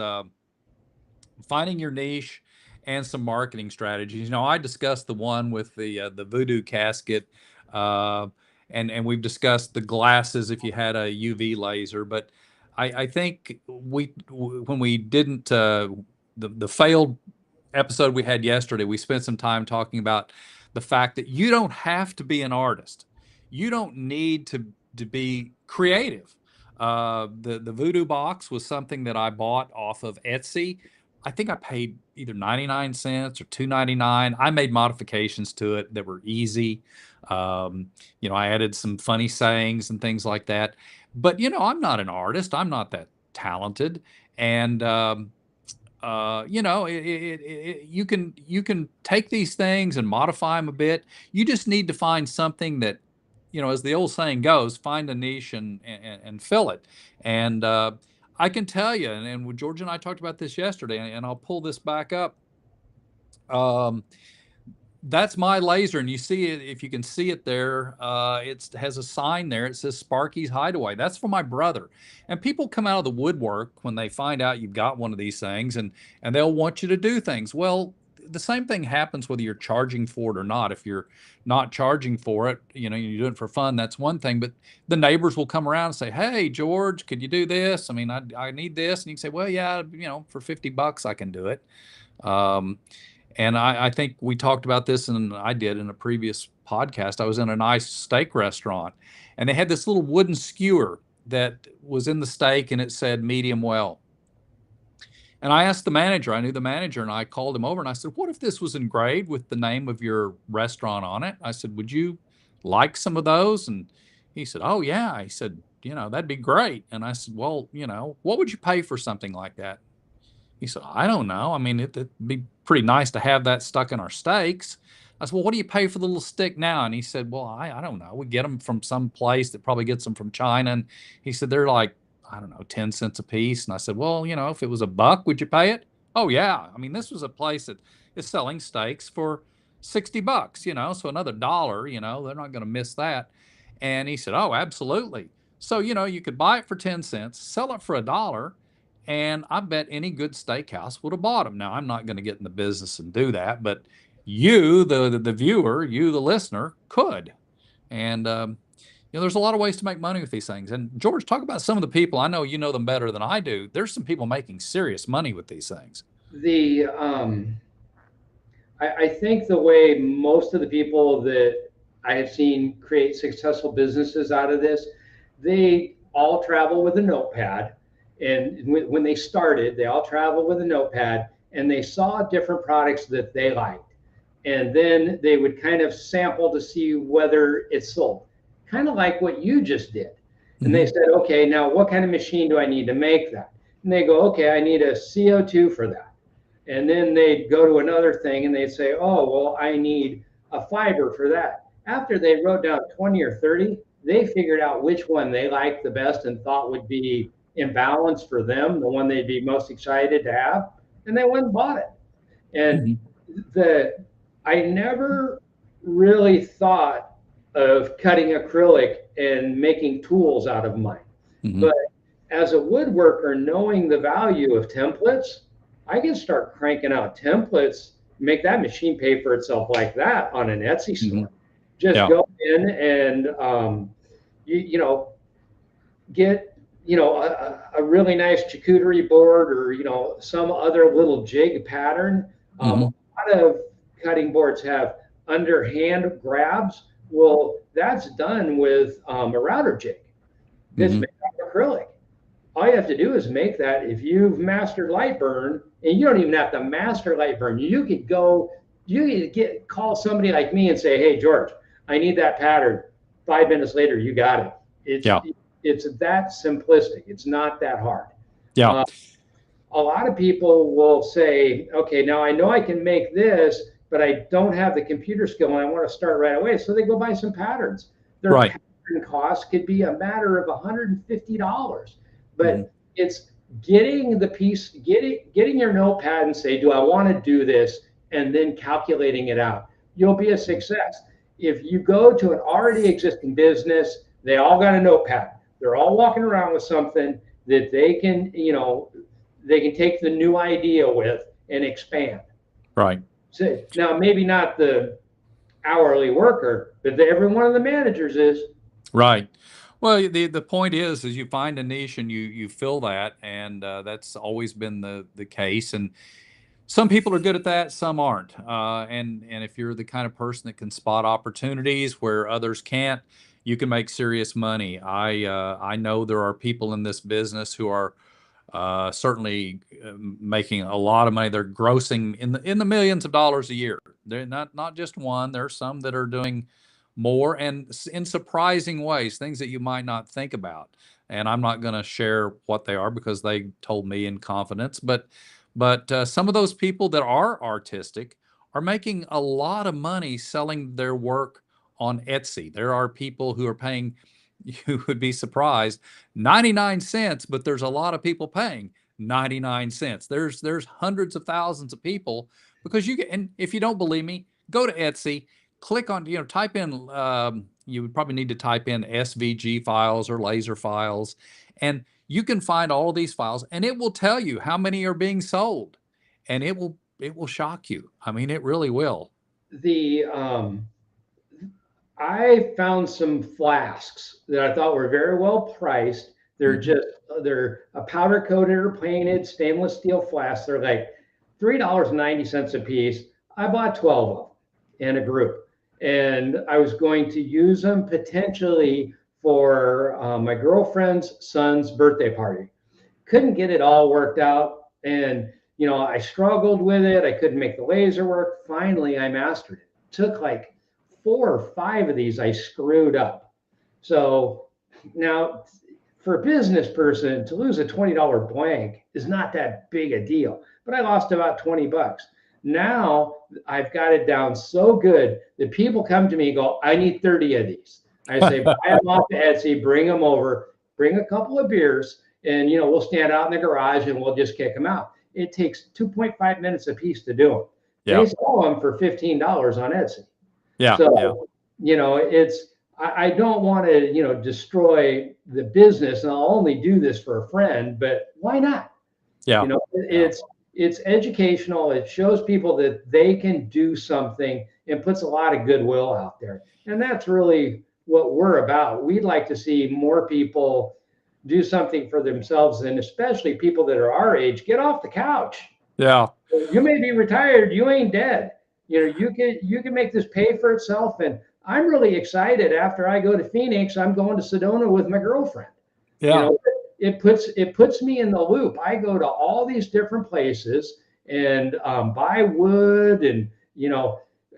finding your niche and some marketing strategies. I discussed the one with the voodoo casket, uh, and we've discussed the glasses if you had a UV laser. But I think when we didn't the failed episode we had yesterday, we spent some time talking about the fact that you don't have to be an artist. You don't need to be creative. The voodoo box was something that I bought off of Etsy. I think I paid either 99 cents or 2.99. I made modifications to it that were easy. I added some funny sayings and things like that. But I'm not an artist. I'm not that talented. And you can take these things and modify them a bit. You just need to find something that, as the old saying goes, find a niche and fill it. And I can tell you, and George and I talked about this yesterday, and I'll pull this back up. Um, that's my laser, and you see it, if you can see it there, it has a sign there. It says Sparky's Hideaway. That's for my brother. And people come out of the woodwork when they find out you've got one of these things, and they'll want you to do things. Well, the same thing happens whether you're charging for it or not. If you're not charging for it, you're doing it for fun, that's one thing. But the neighbors will come around and say, "Hey, George, could you do this? I mean, I need this." And you can say, "Well, yeah, for $50 I can do it." Um, and I think we talked about this, and I did in a previous podcast. I was in a nice steak restaurant, and they had this little wooden skewer that was in the steak, and it said medium well. And I asked the manager, I knew the manager, and I called him over and I said, "What if this was engraved with the name of your restaurant on it?" I said, "Would you like some of those?" And he said, "Oh, yeah." He said, "That'd be great." And I said, "Well, what would you pay for something like that?" He said, I don't know. I mean, it'd be pretty nice to have that stuck in our steaks. I said, well, what do you pay for the little stick now? And he said, well, I don't know. We get them from some place that probably gets them from China. And he said, they're like, I don't know, 10 cents a piece. And I said, well, if it was a buck, would you pay it? Oh, yeah. I mean, this was a place that is selling steaks for $60, so another dollar, they're not going to miss that. And he said, oh, absolutely. So, you could buy it for 10 cents, sell it for a dollar, and I bet any good steakhouse would have bought them. Now, I'm not going to get in the business and do that, but you, the viewer, you, the listener, could. And there's a lot of ways to make money with these things. And George, talk about some of the people. I know you know them better than I do. There's some people making serious money with these things. The I think the way most of the people that I have seen create successful businesses out of this, they all travel with a notepad. And when they started, they all traveled with a notepad and they saw different products that they liked. And then they would kind of sample to see whether it sold, kind of like what you just did. And they said, okay, now what kind of machine do I need to make that? And they go, okay, I need a CO2 for that. And then they'd go to another thing and they'd say, oh, well, I need a fiber for that. After they wrote down 20 or 30, they figured out which one they liked the best and thought would be in balance for them, the one they'd be most excited to have, and they went and bought it. And I never really thought of cutting acrylic and making tools out of mine. But as a woodworker, knowing the value of templates, I can start cranking out templates, make that machine pay for itself like that on an Etsy store. Just go in and get a really nice charcuterie board or some other little jig pattern. A lot of cutting boards have underhand grabs. Well, that's done with a router jig that's made out of acrylic. All you have to do is make that. If you've mastered lightburn, and you don't even have to master lightburn, you could call somebody like me and say, hey, George, I need that pattern. 5 minutes later, you got it. It's that simplistic. It's not that hard. Yeah. A lot of people will say, okay, now I know I can make this, but I don't have the computer skill and I want to start right away. So they go buy some patterns. Their pattern cost could be a matter of $150. But it's getting the piece, getting your notepad and say, do I want to do this? And then calculating it out. You'll be a success. If you go to an already existing business, they all got a notepad. They're all walking around with something that they can take the new idea with and expand. Right. So now, maybe not the hourly worker, but every one of the managers is. Right. Well, the point is you find a niche and you fill that, and that's always been the case. And some people are good at that, some aren't. And if you're the kind of person that can spot opportunities where others can't, you can make serious money. I know there are people in this business who are certainly making a lot of money. They're grossing in the millions of dollars a year. They're not just one. There are some that are doing more and in surprising ways, things that you might not think about. And I'm not going to share what they are because they told me in confidence. But some of those people that are artistic are making a lot of money selling their work on Etsy. There are people who are paying, you would be surprised, 99 cents, but there's a lot of people paying 99 cents. There's hundreds of thousands of people because and if you don't believe me, go to Etsy, click on, type in, you would probably need to type in SVG files or laser files, and you can find all of these files and it will tell you how many are being sold, and it will shock you. I mean, it really will. I found some flasks that I thought were very well priced. They're a powder coated or painted stainless steel flask. They're like $3.90 a piece. I bought 12 of them in a group, and I was going to use them potentially for my girlfriend's son's birthday party. Couldn't get it all worked out, and I struggled with it. I couldn't make the laser work. Finally, I mastered it. Took like 4 or 5 of these I screwed up. So now for a business person to lose a $20 blank is not that big a deal. But I lost about 20 bucks. Now I've got it down so good that people come to me and go, I need 30 of these. I say, buy them off Etsy, bring them over, bring a couple of beers, and we'll stand out in the garage and we'll just kick them out. It takes 2.5 minutes a piece to do them. Yeah. They sell them for $15 on Etsy. Yeah. So, I don't want to, destroy the business, and I'll only do this for a friend, but why not? Yeah. It's educational. It shows people that they can do something and puts a lot of goodwill out there. And that's really what we're about. We'd like to see more people do something for themselves, and especially people that are our age, get off the couch. Yeah. You may be retired, you ain't dead. You can make this pay for itself. And I'm really excited. After I go to Phoenix, I'm going to Sedona with my girlfriend. Yeah. It puts me in the loop. I go to all these different places and buy wood and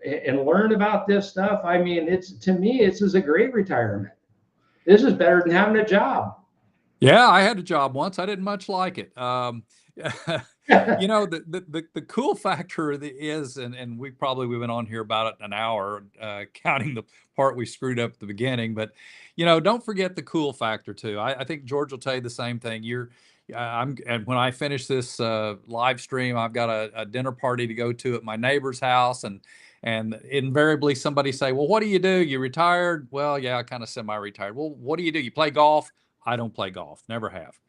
and learn about this stuff. I mean, to me, this is a great retirement. This is better than having a job. Yeah, I had a job once. I didn't much like it. The cool factor is, and we've been on here about an hour, counting the part we screwed up at the beginning. But don't forget the cool factor too. I think George will tell you the same thing. And when I finish this live stream, I've got a dinner party to go to at my neighbor's house, and invariably somebody say, "Well, what do you do? You retired?" Well, yeah, I kind of semi-retired. Well, what do? You play golf? I don't play golf. Never have.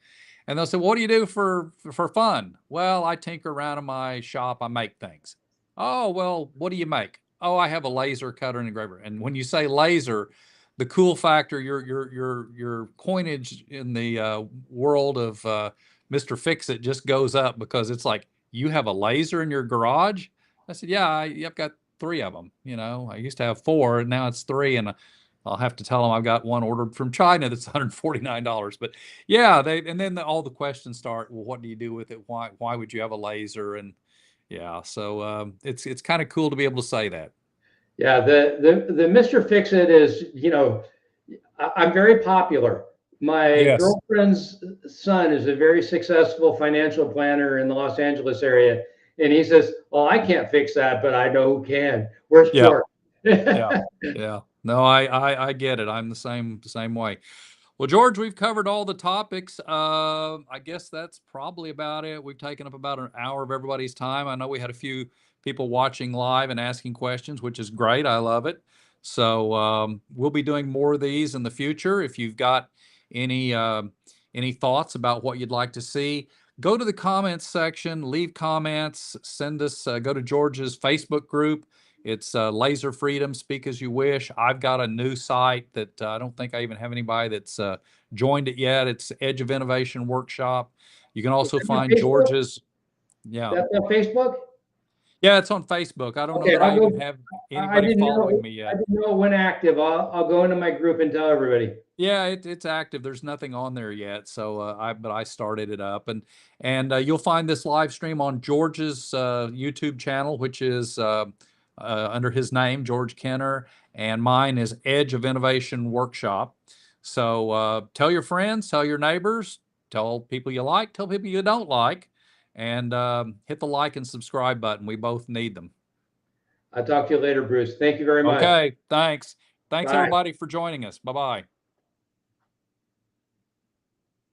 And they'll say, "What do you do for fun?" Well, I tinker around in my shop. I make things. Oh, well, what do you make? Oh, I have a laser cutter and engraver. And when you say laser, the cool factor, your coinage in the world of Mr. Fix-It just goes up, because it's like, you have a laser in your garage? I said, yeah, I've got 3 of them. I used to have 4, and now it's 3, and I'll have to tell them I've got one ordered from China that's $149. But yeah, and then all the questions start. Well, what do you do with it? Why would you have a laser? And yeah, so it's kind of cool to be able to say that. Yeah, the Mr. Fix-It is, I'm very popular. My Yes. girlfriend's son is a very successful financial planner in the Los Angeles area, and he says, "Well, I can't fix that, but I know who can." Where's Yeah. George? Yeah. Yeah. No, I get it. I'm the same way. Well, George, we've covered all the topics. I guess that's probably about it. We've taken up about an hour of everybody's time. I know we had a few people watching live and asking questions, which is great. I love it. So we'll be doing more of these in the future. If you've got any thoughts about what you'd like to see, go to the comments section, leave comments, send us, go to George's Facebook group. It's Laser Freedom, Speak As You Wish. I've got a new site that I don't think I even have anybody that's joined it yet. It's Edge of Innovation Workshop. You can also find George's. Yeah. That's on Facebook? Yeah, it's on Facebook. I don't know Okay, that I even have anybody following me I yet. didn't know it went active. I'll go into my group and tell everybody. Yeah, it's active. There's nothing on there yet. So I started it up, and you'll find this live stream on George's YouTube channel, which is under his name, George Kenner, and mine is Edge of Innovation Workshop. So tell your friends, tell your neighbors, tell people you like, tell people you don't like, and hit the like and subscribe button. We both need them. I'll talk to you later, Bruce. Thank you very much. Okay, thanks. Thanks Bye. everybody for joining us. Bye-bye.